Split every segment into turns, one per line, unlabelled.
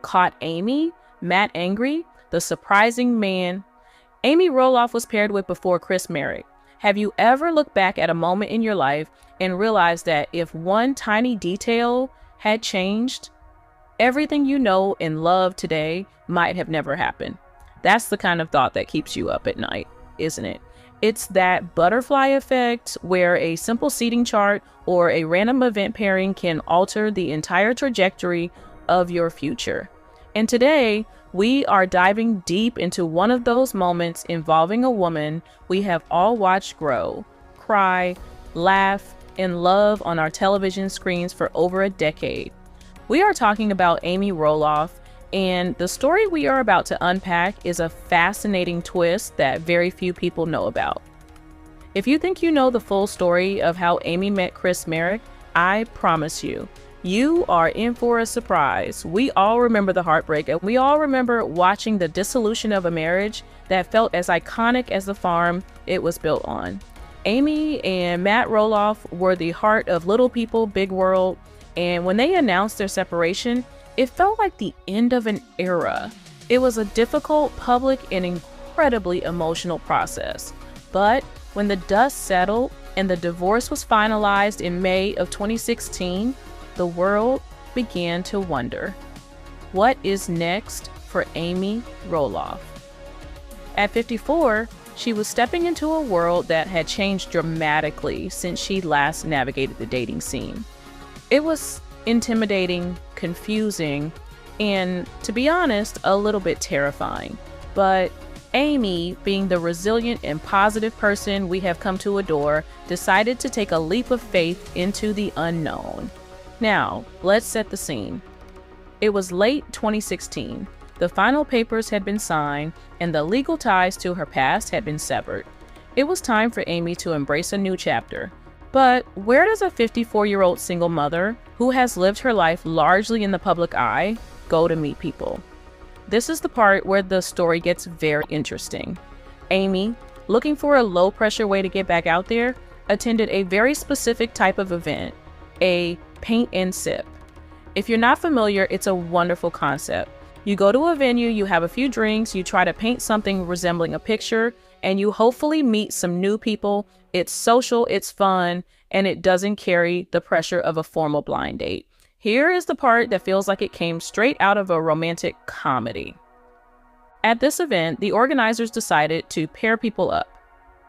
caught Amy, Matt Angry, the surprising man Amy Roloff was paired with before Chris Merrick. Have you ever looked back at a moment in your life and realized that if one tiny detail had changed, everything you know and love today might have never happened? That's the kind of thought that keeps you up at night, isn't it? It's that butterfly effect where a simple seating chart or a random event pairing can alter the entire trajectory of your future. And today, we are diving deep into one of those moments involving a woman we have all watched grow, cry, laugh, and love on our television screens for over a decade. We are talking about Amy Roloff, and the story we are about to unpack is a fascinating twist that very few people know about. If you think you know the full story of how Amy met Chris Merrick, I promise you, you are in for a surprise. We all remember the heartbreak, and we all remember watching the dissolution of a marriage that felt as iconic as the farm it was built on. Amy and Matt Roloff were the heart of Little People, Big World, and when they announced their separation, it felt like the end of an era. It was a difficult, public, and incredibly emotional process. But when the dust settled and the divorce was finalized in May of 2016, the world began to wonder, what is next for Amy Roloff? At 54, she was stepping into a world that had changed dramatically since she last navigated the dating scene. It was intimidating, confusing, and, to be honest, a little bit terrifying. But Amy, being the resilient and positive person we have come to adore, decided to take a leap of faith into the unknown. Now, let's set the scene. It was late 2016. The final papers had been signed, and the legal ties to her past had been severed. It was time for Amy to embrace a new chapter. But where does a 54-year-old single mother, who has lived her life largely in the public eye, go to meet people? This is the part where the story gets very interesting. Amy, looking for a low-pressure way to get back out there, attended a very specific type of event, a paint and sip. If you're not familiar, it's a wonderful concept. You go to a venue, you have a few drinks, you try to paint something resembling a picture, and you hopefully meet some new people. It's social, it's fun, and it doesn't carry the pressure of a formal blind date. Here is the part that feels like it came straight out of a romantic comedy. At this event, the organizers decided to pair people up.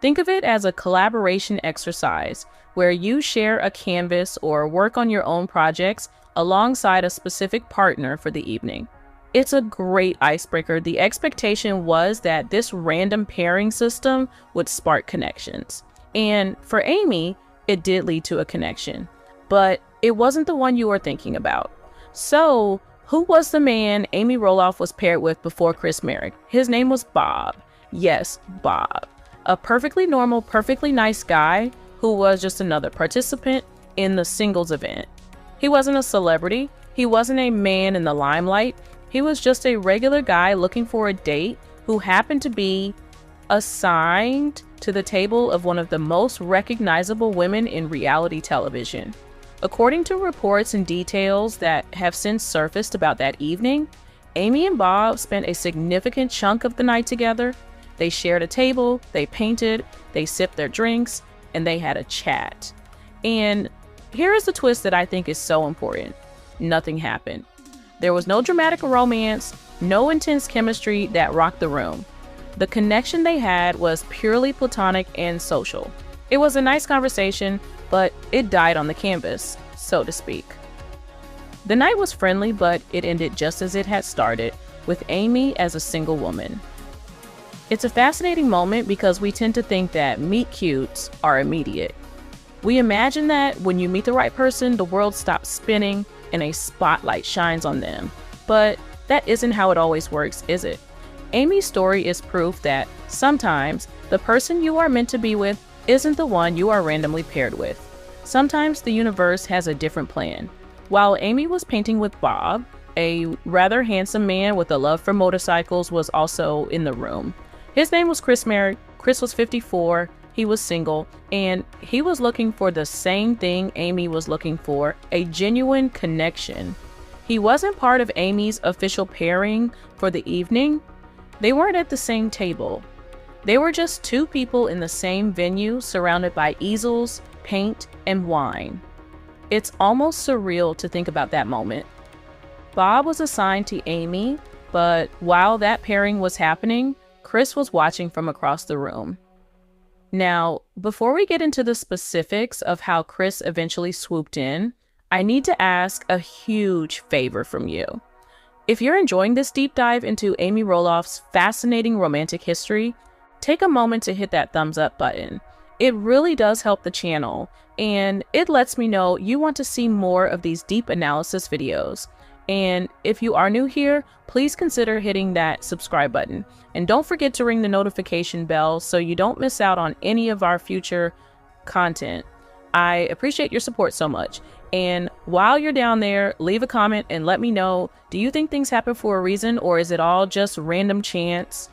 Think of it as a collaboration exercise where you share a canvas or work on your own projects alongside a specific partner for the evening. It's a great icebreaker. The expectation was that this random pairing system would spark connections. And for Amy, it did lead to a connection, but it wasn't the one you were thinking about. So, who was the man Amy Roloff was paired with before Chris Merrick? His name was Bob. Yes, Bob. A perfectly normal, perfectly nice guy who was just another participant in the singles event. He wasn't a celebrity. He wasn't a man in the limelight. He was just a regular guy looking for a date who happened to be assigned to the table of one of the most recognizable women in reality television. According to reports and details that have since surfaced about that evening, Amy and Bob spent a significant chunk of the night together. They shared a table, they painted, they sipped their drinks, and they had a chat. And here is the twist that I think is so important. Nothing happened. There was no dramatic romance, no intense chemistry that rocked the room. The connection they had was purely platonic and social. It was a nice conversation, but it died on the canvas, so to speak. The night was friendly, but it ended just as it had started, with Amy as a single woman. It's a fascinating moment because we tend to think that meet cutes are immediate. We imagine that when you meet the right person, the world stops spinning and a spotlight shines on them. But that isn't how it always works, is it? Amy's story is proof that sometimes the person you are meant to be with isn't the one you are randomly paired with. Sometimes the universe has a different plan. While Amy was painting with Bob, a rather handsome man with a love for motorcycles was also in the room. His name was Chris Merrick. Chris was 54, he was single, and he was looking for the same thing Amy was looking for, a genuine connection. He wasn't part of Amy's official pairing for the evening. They weren't at the same table. They were just two people in the same venue surrounded by easels, paint, and wine. It's almost surreal to think about that moment. Bob was assigned to Amy, but while that pairing was happening, Chris was watching from across the room. Now, before we get into the specifics of how Chris eventually swooped in, I need to ask a huge favor from you. If you're enjoying this deep dive into Amy Roloff's fascinating romantic history, take a moment to hit that thumbs up button. It really does help the channel, and it lets me know you want to see more of these deep analysis videos. And if you are new here, please consider hitting that subscribe button. And don't forget to ring the notification bell so you don't miss out on any of our future content. I appreciate your support so much. And while you're down there, leave a comment and let me know, do you think things happen for a reason, or is it all just random chance?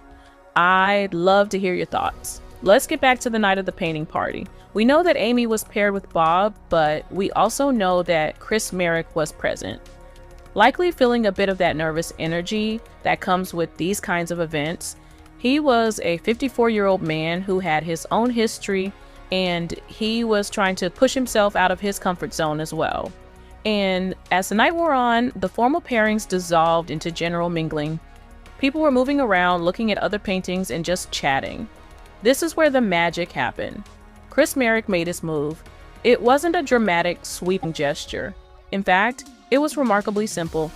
I'd love to hear your thoughts. Let's get back to the night of the painting party. We know that Amy was paired with Bob, but we also know that Chris Merrick was present. Likely feeling a bit of that nervous energy that comes with these kinds of events, he was a 54-year-old man who had his own history, and he was trying to push himself out of his comfort zone as well. And as the night wore on, the formal pairings dissolved into general mingling. People were moving around, looking at other paintings and just chatting. This is where the magic happened. Chris Merrick made his move. It wasn't a dramatic, sweeping gesture. In fact, it was remarkably simple.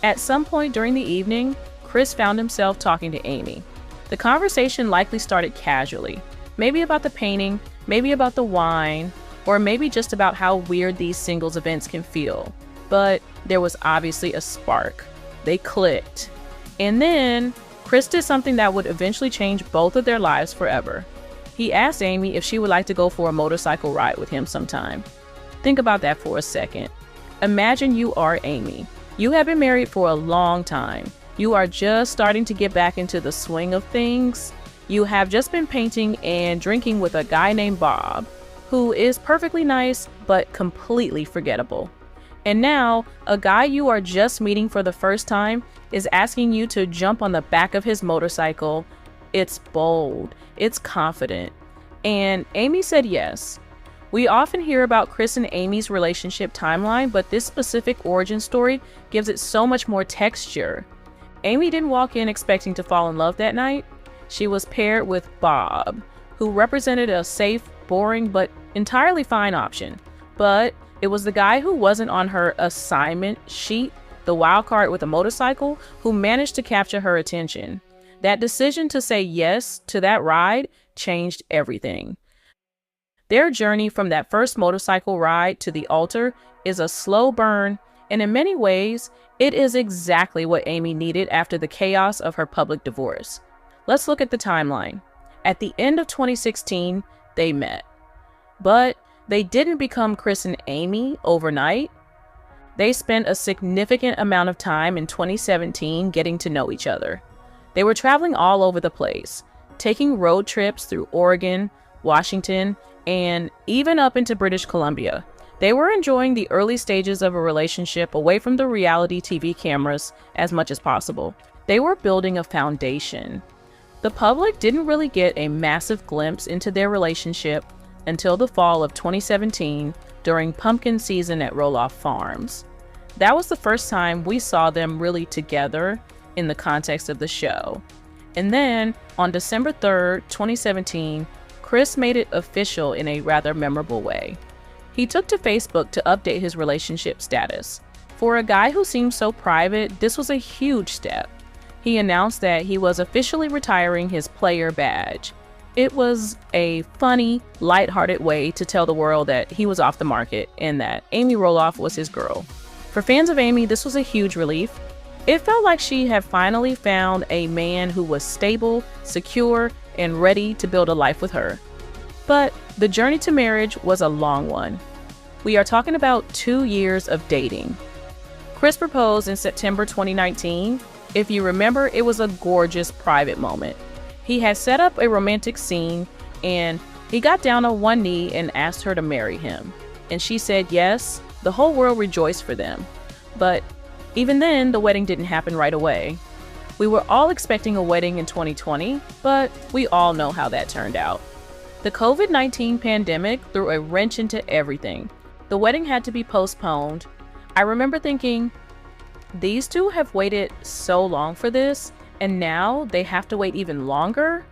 At some point during the evening, Chris found himself talking to Amy. The conversation likely started casually, maybe about the painting, maybe about the wine, or maybe just about how weird these singles events can feel. But there was obviously a spark. They clicked. And then Chris did something that would eventually change both of their lives forever. He asked Amy if she would like to go for a motorcycle ride with him sometime. Think about that for a second. Imagine you are Amy. You have been married for a long time. You are just starting to get back into the swing of things. You have just been painting and drinking with a guy named Bob, who is perfectly nice, but completely forgettable. And now, a guy you are just meeting for the first time is asking you to jump on the back of his motorcycle. It's bold, it's confident. And Amy said yes. We often hear about Chris and Amy's relationship timeline, but this specific origin story gives it so much more texture. Amy didn't walk in expecting to fall in love that night. She was paired with Bob, who represented a safe, boring, but entirely fine option. But it was the guy who wasn't on her assignment sheet, the wild card with a motorcycle, who managed to capture her attention. That decision to say yes to that ride changed everything. Their journey from that first motorcycle ride to the altar is a slow burn, and in many ways, it is exactly what Amy needed after the chaos of her public divorce. Let's look at the timeline. At the end of 2016, they met. But they didn't become Chris and Amy overnight. They spent a significant amount of time in 2017 getting to know each other. They were traveling all over the place, taking road trips through Oregon, Washington, and even up into British Columbia. They were enjoying the early stages of a relationship away from the reality TV cameras as much as possible. They were building a foundation. The public didn't really get a massive glimpse into their relationship until the fall of 2017 during pumpkin season at Roloff Farms. That was the first time we saw them really together in the context of the show. And then on December 3rd, 2017, Chris made it official in a rather memorable way. He took to Facebook to update his relationship status. For a guy who seemed so private, this was a huge step. He announced that he was officially retiring his player badge. It was a funny, lighthearted way to tell the world that he was off the market and that Amy Roloff was his girl. For fans of Amy, this was a huge relief. It felt like she had finally found a man who was stable, secure, and ready to build a life with her. But the journey to marriage was a long one. We are talking about 2 years of dating. Chris proposed in September 2019. If you remember, it was a gorgeous private moment. He had set up a romantic scene, and he got down on one knee and asked her to marry him. And she said yes. The whole world rejoiced for them. But Even then, the wedding didn't happen right away. We were all expecting a wedding in 2020, but we all know how that turned out. The COVID-19 pandemic threw a wrench into everything. The wedding had to be postponed. I remember thinking, these two have waited so long for this, and now they have to wait even longer?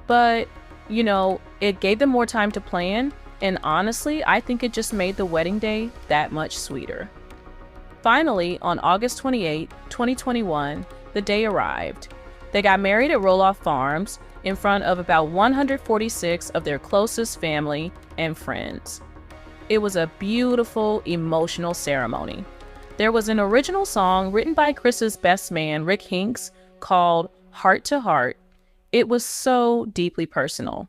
But, it gave them more time to plan, and honestly, I think it just made the wedding day that much sweeter. Finally, on August 28, 2021, the day arrived. They got married at Roloff Farms in front of about 146 of their closest family and friends. It was a beautiful, emotional ceremony. There was an original song written by Chris's best man, Rick Hinks, called Heart to Heart. It was so deeply personal.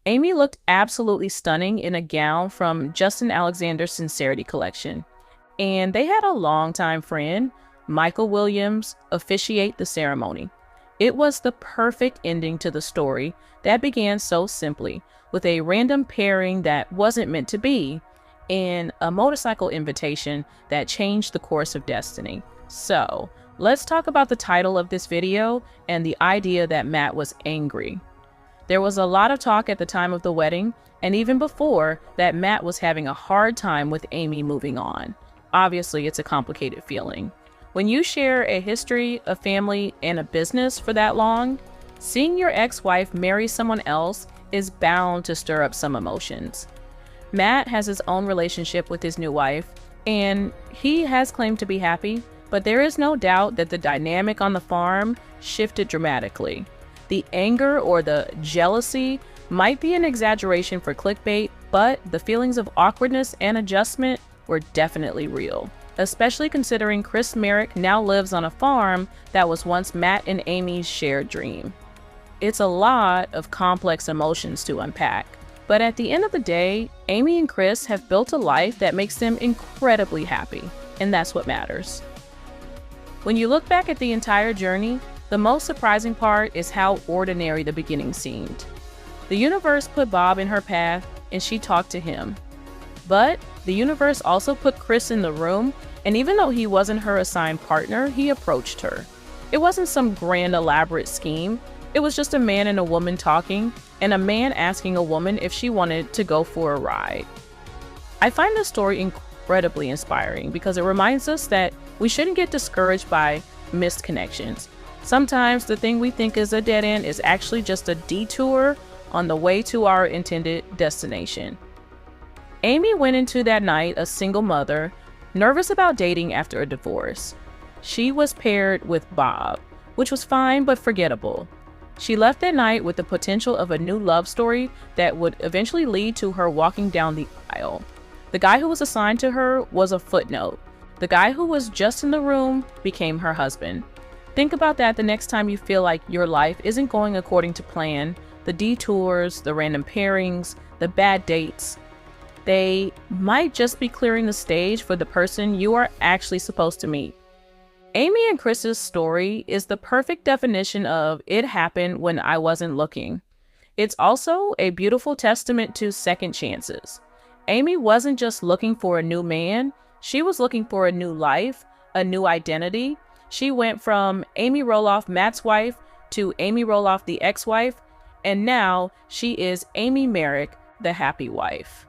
Amy looked absolutely stunning in a gown from Justin Alexander's Sincerity collection. And they had a longtime friend, Michael Williams, officiate the ceremony. It was the perfect ending to the story that began so simply, with a random pairing that wasn't meant to be, and a motorcycle invitation that changed the course of destiny. So, let's talk about the title of this video and the idea that Matt was angry. There was a lot of talk at the time of the wedding, and even before, that Matt was having a hard time with Amy moving on. Obviously, it's a complicated feeling. When you share a history, a family, and a business for that long, seeing your ex-wife marry someone else is bound to stir up some emotions. Matt has his own relationship with his new wife, and he has claimed to be happy, but there is no doubt that the dynamic on the farm shifted dramatically. The anger or the jealousy might be an exaggeration for clickbait, but the feelings of awkwardness and adjustment were definitely real, especially considering Chris Merrick now lives on a farm that was once Matt and Amy's shared dream. It's a lot of complex emotions to unpack, but at the end of the day, Amy and Chris have built a life that makes them incredibly happy, and that's what matters. When you look back at the entire journey, the most surprising part is how ordinary the beginning seemed. The universe put Bob in her path, and she talked to him. But the universe also put Chris in the room, and even though he wasn't her assigned partner, he approached her. It wasn't some grand elaborate scheme. It was just a man and a woman talking, and a man asking a woman if she wanted to go for a ride. I find this story incredibly inspiring because it reminds us that we shouldn't get discouraged by missed connections. Sometimes the thing we think is a dead end is actually just a detour on the way to our intended destination. Amy went into that night a single mother, nervous about dating after a divorce. She was paired with Bob, which was fine but forgettable. She left that night with the potential of a new love story that would eventually lead to her walking down the aisle. The guy who was assigned to her was a footnote. The guy who was just in the room became her husband. Think about that the next time you feel like your life isn't going according to plan. The detours, the random pairings, the bad dates. They might just be clearing the stage for the person you are actually supposed to meet. Amy and Chris's story is the perfect definition of "it happened when I wasn't looking." It's also a beautiful testament to second chances. Amy wasn't just looking for a new man, she was looking for a new life, a new identity. She went from Amy Roloff, Matt's wife, to Amy Roloff, the ex-wife, and now she is Amy Merrick, the happy wife.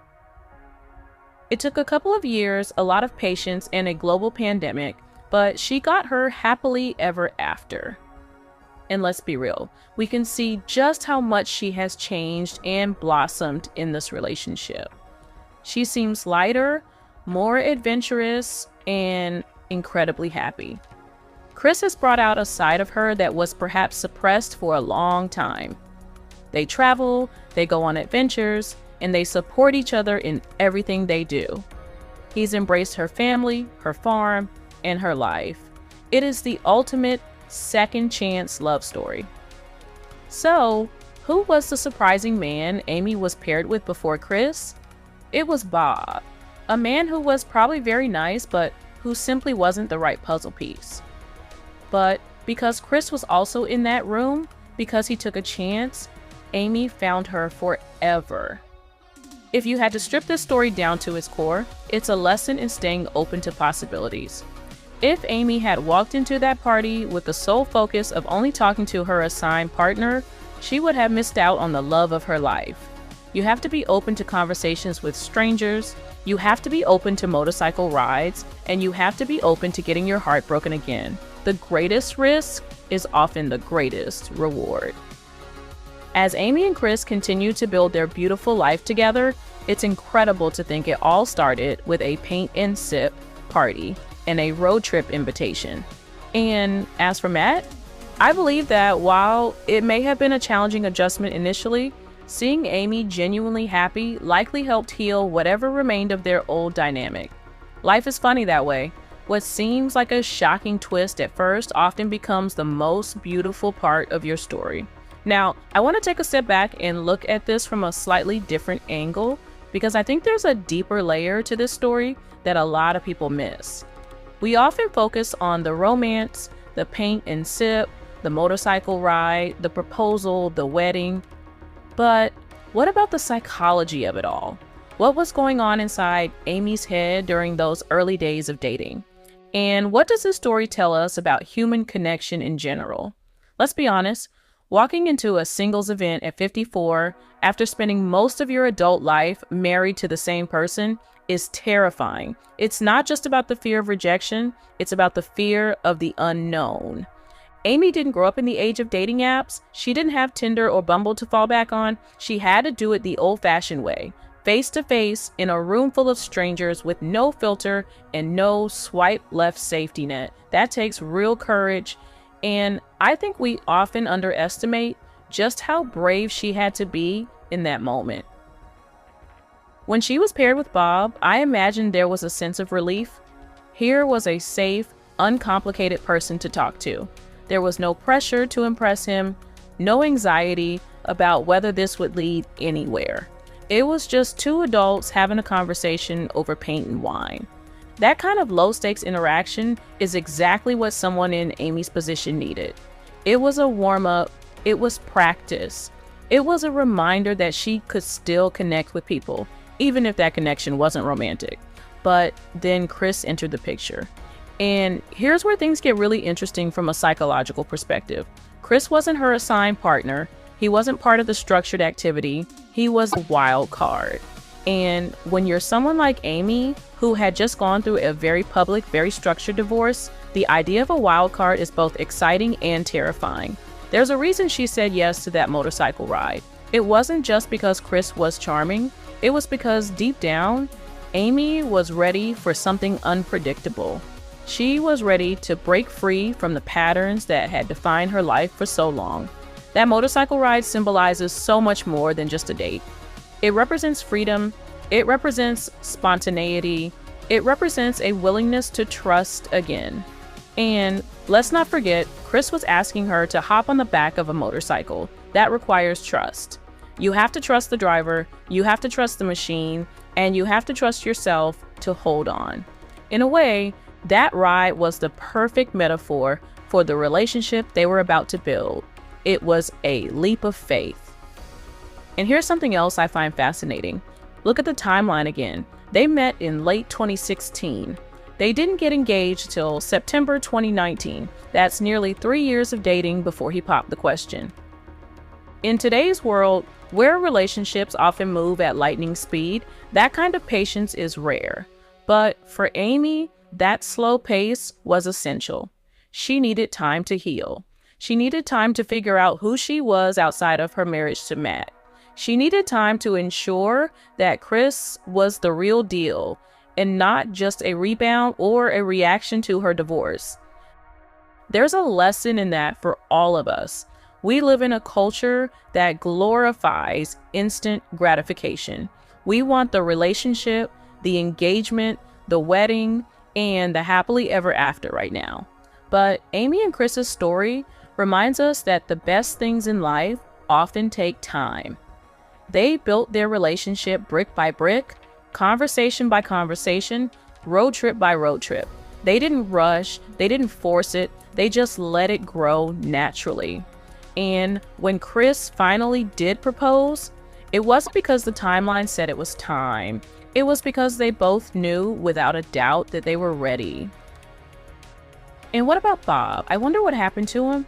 It took a couple of years, a lot of patience, and a global pandemic, but she got her happily ever after. And let's be real, we can see just how much she has changed and blossomed in this relationship. She seems lighter, more adventurous, and incredibly happy. Chris has brought out a side of her that was perhaps suppressed for a long time. They travel, they go on adventures, and they support each other in everything they do. He's embraced her family, her farm, and her life. It is the ultimate second chance love story. So, who was the surprising man Amy was paired with before Chris? It was Bob, a man who was probably very nice, but who simply wasn't the right puzzle piece. But because Chris was also in that room, because he took a chance, Amy found her forever. If you had to strip this story down to its core, it's a lesson in staying open to possibilities. If Amy had walked into that party with the sole focus of only talking to her assigned partner, she would have missed out on the love of her life. You have to be open to conversations with strangers, you have to be open to motorcycle rides, and you have to be open to getting your heart broken again. The greatest risk is often the greatest reward. As Amy and Chris continue to build their beautiful life together, it's incredible to think it all started with a paint and sip party and a road trip invitation. And as for Matt, I believe that while it may have been a challenging adjustment initially, seeing Amy genuinely happy likely helped heal whatever remained of their old dynamic. Life is funny that way. What seems like a shocking twist at first often becomes the most beautiful part of your story. Now, I want to take a step back and look at this from a slightly different angle because I think there's a deeper layer to this story that a lot of people miss. We often focus on the romance, the paint and sip, the motorcycle ride, the proposal, the wedding. But what about the psychology of it all? What was going on inside Amy's head during those early days of dating? And what does this story tell us about human connection in general? Let's be honest, walking into a singles event at 54 after spending most of your adult life married to the same person is terrifying. It's not just about the fear of rejection, it's about the fear of the unknown. Amy didn't grow up in the age of dating apps. She didn't have Tinder or Bumble to fall back on. She had to do it the old-fashioned way, face to face in a room full of strangers with no filter and no swipe left safety net. That takes real courage. And I think we often underestimate just how brave she had to be in that moment. When she was paired with Bob, I imagined there was a sense of relief. Here was a safe, uncomplicated person to talk to. There was no pressure to impress him, no anxiety about whether this would lead anywhere. It was just two adults having a conversation over paint and wine. That kind of low-stakes interaction is exactly what someone in Amy's position needed. It was a warm-up, it was practice. It was a reminder that she could still connect with people, even if that connection wasn't romantic. But then Chris entered the picture. And here's where things get really interesting from a psychological perspective. Chris wasn't her assigned partner. He wasn't part of the structured activity. He was a wild card. And when you're someone like Amy, who had just gone through a very public, very structured divorce, the idea of a wild card is both exciting and terrifying. There's a reason she said yes to that motorcycle ride. It wasn't just because Chris was charming. It was because deep down, Amy was ready for something unpredictable. She was ready to break free from the patterns that had defined her life for so long. That motorcycle ride symbolizes so much more than just a date. It represents freedom, it represents spontaneity, it represents a willingness to trust again. And let's not forget, Chris was asking her to hop on the back of a motorcycle. That requires trust. You have to trust the driver, you have to trust the machine, and you have to trust yourself to hold on. In a way, that ride was the perfect metaphor for the relationship they were about to build. It was a leap of faith. And here's something else I find fascinating. Look at the timeline again. They met in late 2016. They didn't get engaged till September 2019. That's nearly 3 years of dating before he popped the question. In today's world, where relationships often move at lightning speed, that kind of patience is rare. But for Amy, that slow pace was essential. She needed time to heal. She needed time to figure out who she was outside of her marriage to Matt. She needed time to ensure that Chris was the real deal and not just a rebound or a reaction to her divorce. There's a lesson in that for all of us. We live in a culture that glorifies instant gratification. We want the relationship, the engagement, the wedding, and the happily ever after right now. But Amy and Chris's story reminds us that the best things in life often take time. They built their relationship brick by brick, conversation by conversation, road trip by road trip. They didn't rush, they didn't force it, they just let it grow naturally. And when Chris finally did propose, it wasn't because the timeline said it was time. It was because they both knew without a doubt that they were ready. And what about Bob? I wonder what happened to him.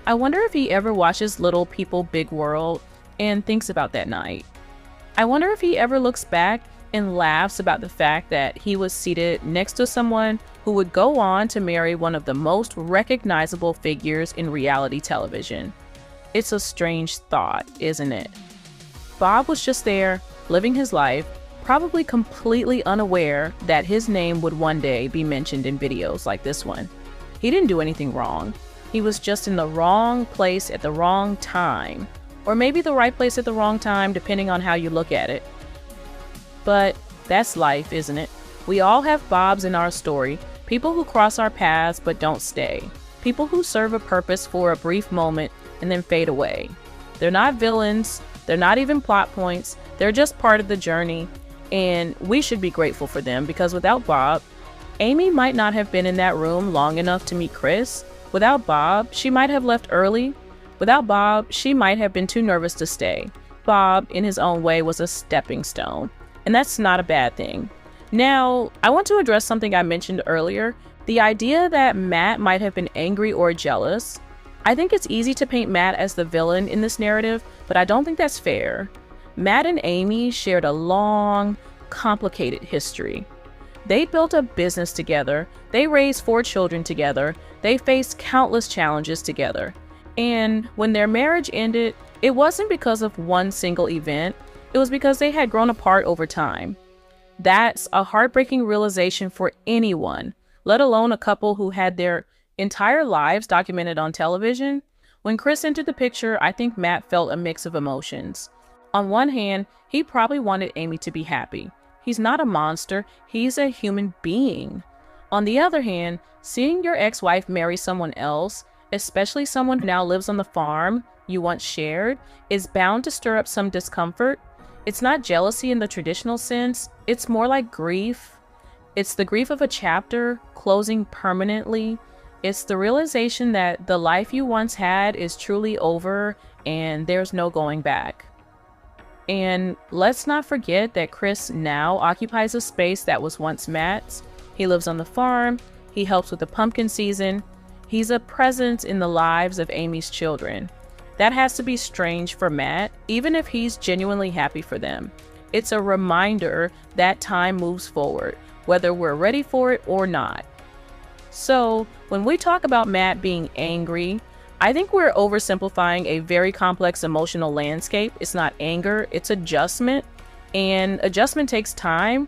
I wonder if he ever watches Little People Big World and thinks about that night. I wonder if he ever looks back and laughs about the fact that he was seated next to someone who would go on to marry one of the most recognizable figures in reality television. It's a strange thought, isn't it? Bob was just there, living his life, probably completely unaware that his name would one day be mentioned in videos like this one. He didn't do anything wrong. He was just in the wrong place at the wrong time. Or maybe the right place at the wrong time, depending on how you look at it. But that's life, isn't it? We all have Bobs in our story, people who cross our paths but don't stay, people who serve a purpose for a brief moment and then fade away. They're not villains, they're not even plot points, they're just part of the journey, and we should be grateful for them because without Bob, Amy might not have been in that room long enough to meet Chris. Without Bob, she might have left early. Without Bob, she might have been too nervous to stay. Bob, in his own way, was a stepping stone, and that's not a bad thing. Now, I want to address something I mentioned earlier, the idea that Matt might have been angry or jealous. I think it's easy to paint Matt as the villain in this narrative, but I don't think that's fair. Matt and Amy shared a long, complicated history. They built a business together, they raised 4 children together, they faced countless challenges together. And when their marriage ended, it wasn't because of one single event, it was because they had grown apart over time. That's a heartbreaking realization for anyone, let alone a couple who had their entire lives documented on television. When Chris entered the picture, I think Matt felt a mix of emotions. On one hand, he probably wanted Amy to be happy. He's not a monster, he's a human being. On the other hand, seeing your ex-wife marry someone else, especially someone who now lives on the farm you once shared, is bound to stir up some discomfort. It's not jealousy in the traditional sense, it's more like grief. It's the grief of a chapter closing permanently. It's the realization that the life you once had is truly over and there's no going back. And let's not forget that Chris now occupies a space that was once Matt's. He lives on the farm, he helps with the pumpkin season, he's a presence in the lives of Amy's children. That has to be strange for Matt, even if he's genuinely happy for them. It's a reminder that time moves forward, whether we're ready for it or not. So, when we talk about Matt being angry, I think we're oversimplifying a very complex emotional landscape. It's not anger, it's adjustment, and adjustment takes time.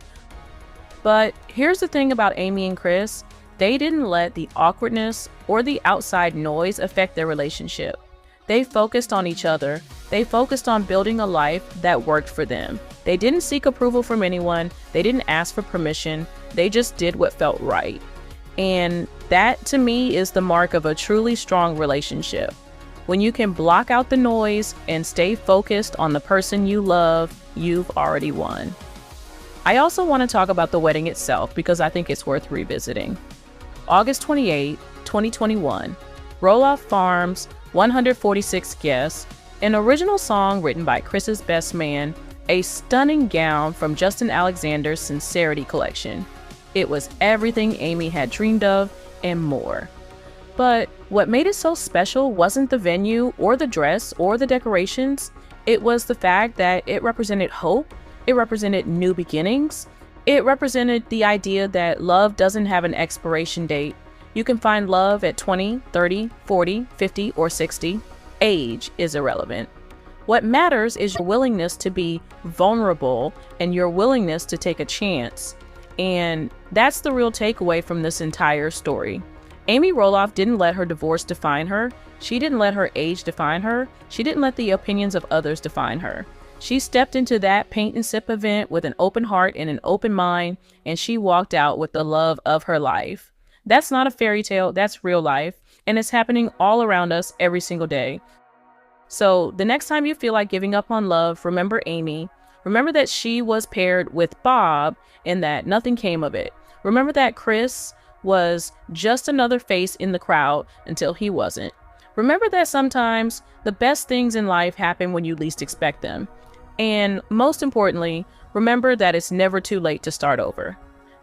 But here's the thing about Amy and Chris, they didn't let the awkwardness or the outside noise affect their relationship. They focused on each other. They focused on building a life that worked for them. They didn't seek approval from anyone. They didn't ask for permission. They just did what felt right. And that, to me, is the mark of a truly strong relationship. When you can block out the noise and stay focused on the person you love, you've already won. I also want to talk about the wedding itself because I think it's worth revisiting. August 28, 2021, Roloff Farms, 146 guests, an original song written by Chris's best man, a stunning gown from Justin Alexander's Sincerity collection. It was everything Amy had dreamed of and more. But what made it so special wasn't the venue or the dress or the decorations. It was the fact that it represented hope, it represented new beginnings, it represented the idea that love doesn't have an expiration date. You can find love at 20, 30, 40, 50, or 60. Age is irrelevant. What matters is your willingness to be vulnerable and your willingness to take a chance. And that's the real takeaway from this entire story. Amy Roloff didn't let her divorce define her. She didn't let her age define her. She didn't let the opinions of others define her. She stepped into that paint and sip event with an open heart and an open mind, and she walked out with the love of her life. That's not a fairy tale, that's real life, and it's happening all around us every single day. So the next time you feel like giving up on love, remember Amy. Remember that she was paired with Bob and that nothing came of it. Remember that Chris was just another face in the crowd until he wasn't. Remember that sometimes the best things in life happen when you least expect them. And most importantly, remember that it's never too late to start over.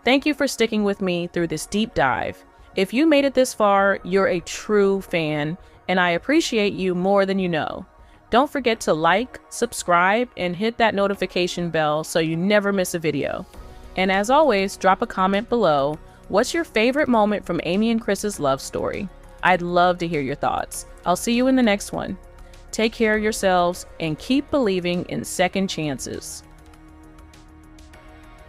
Thank you for sticking with me through this deep dive. If you made it this far, you're a true fan, and I appreciate you more than you know. Don't forget to like, subscribe, and hit that notification bell so you never miss a video. And as always, drop a comment below. What's your favorite moment from Amy and Chris's love story? I'd love to hear your thoughts. I'll see you in the next one. Take care of yourselves and keep believing in second chances.